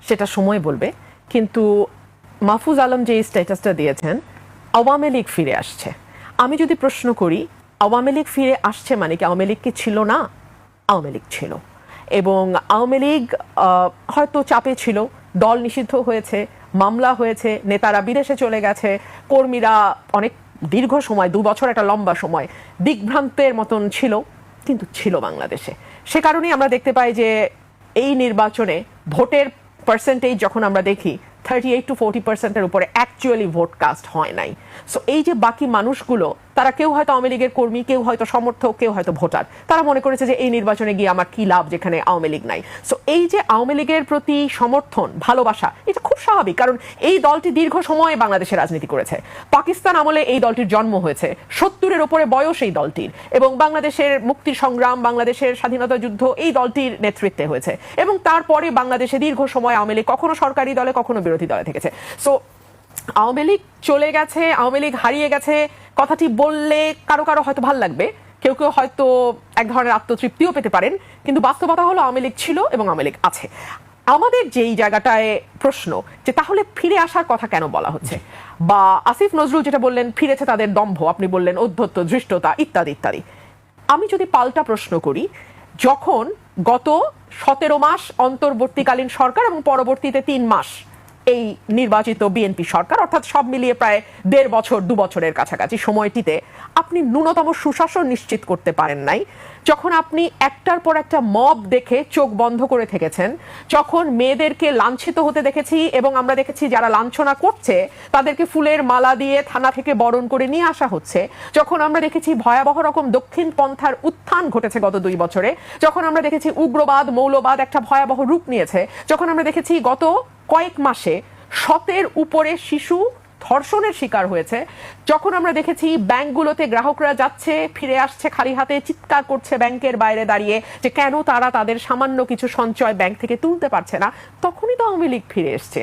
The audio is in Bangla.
সেটা সময় বলবে। কিন্তু মাহফুজ আলম যে স্ট্যাটাসটা দিয়েছেন, আওয়ামী লীগ ফিরে আসছে। আমি যদি প্রশ্ন করি, আওয়ামী লীগ ফিরে আসছে মানে কি আওয়ামী লীগ কি ছিল না? আওয়ামী লীগ ছিল, এবং আওয়ামী লীগ হয়তো চাপে ছিল, দল নিষিদ্ধ হয়েছে, মামলা হয়েছে, নেতারা বিদেশে চলে গেছে, কর্মীরা অনেক দীর্ঘ সময়, 2 বছর একটা লম্বা সময় দিগ্ভ্রান্তের মতন ছিল, কিন্তু ছিল বাংলাদেশে। সে কারণেই আমরা দেখতে পাই যে এই নির্বাচনে ভোটের পার্সেন্টেজ যখন আমরা দেখি 38 to 40% উপরে অ্যাকচুয়ালি ভোট কাস্ট হয় নাই। সো এই যে বাকি মানুষগুলো, তারা কেউ হয়তো আওয়ামী লীগের কর্মী, কেউ হয়তো সমর্থক, কেউ হয়তো ভোটার, তারা মনে করেছে যে এই নির্বাচনে গিয়ে আমার কি লাভ যেখানে আওয়ামী লীগ নাই। সো এই যে আওয়ামী লীগের প্রতি সমর্থন, ভালোবাসা, এটা খুব স্বাভাবিক, কারণ এই দলটি দীর্ঘ সময় বাংলাদেশে রাজনীতি করেছে। পাকিস্তান আমলে এই দলটির জন্ম হয়েছে, 70-এর উপরে বয়স এই দলটির, এবং বাংলাদেশের মুক্তির সংগ্রাম, বাংলাদেশের স্বাধীনতা যুদ্ধ এই দলটির নেতৃত্বে হয়েছে, এবং তারপরে বাংলাদেশে দীর্ঘ সময় আওয়ামী লীগ কখনো সরকারি দলে কখনো বিরোধী দলে থেকেছে। সো আওয়ামী লীগ চলে গেছে, আওয়ামী লীগ হারিয়ে গেছে কথাটি বললে কারো কারো হয়তো ভাল লাগবে, কেউ কেউ হয়তো এক ধরনের আত্মতৃপ্তিও পেতে পারেন, কিন্তু বাস্তবতা হলো আওয়ামী লীগ ছিল এবং আওয়ামী লীগ আছে। আমাদের যেই জায়গাটায় প্রশ্ন, যে তাহলে ফিরে আসার কথা কেন বলা হচ্ছে, বা আসিফ নজরুল যেটা বললেন ফিরেছে তাদের দম্ভ, আপনি বললেন ঔদ্ধত্য, ধৃষ্টতা, ইত্যাদি ইত্যাদি। আমি যদি পাল্টা প্রশ্ন করি, যখন গত 17 মাস অন্তর্বর্তীকালীন সরকার এবং পরবর্তীতে 3 মাস এই নির্বাচিত বিএনপি সরকার, অর্থাৎ সব মিলিয়ে প্রায় 1.5 বছর 2 বছরের কাছাকাছি সময়টিতে আপনি ন্যূনতম সুশাসন নিশ্চিত করতে পারেন নাই, যখন আপনি একটার পর একটা মব দেখে চোখ বন্ধ করে থেকেছেন, যখন মেয়েদেরকে লাঞ্ছিত হতে দেখেছি এবং আমরা দেখেছি যারা লাঞ্ছনা করছে তাদেরকে ফুলের মালা দিয়ে থানা থেকে বরণ করে নিয়ে আসা হচ্ছে, যখন আমরা দেখেছি ভয়াবহ রকম দক্ষিণ পন্থার উত্থান ঘটেছে গত 2 বছরে, যখন আমরা দেখেছি উগ্রবাদ, মৌলবাদ একটা ভয়াবহ রূপ নিয়েছে, যখন আমরা দেখেছি গত কয়েক মাসে 100-এর উপরে শিশু ধর্ষণের শিকার হয়েছে, যখন আমরা দেখেছি ব্যাংকগুলোতে গ্রাহকরা যাচ্ছে ফিরে আসছে খালি হাতে, চিৎকার করছে ব্যাংকের বাইরে দাঁড়িয়ে যে কেন তারা তাদের সামান্য কিছু সঞ্চয় ব্যাংক থেকে তুলতে পারছে না, তখনই তো আওয়ামী লীগ ফিরে এসছে।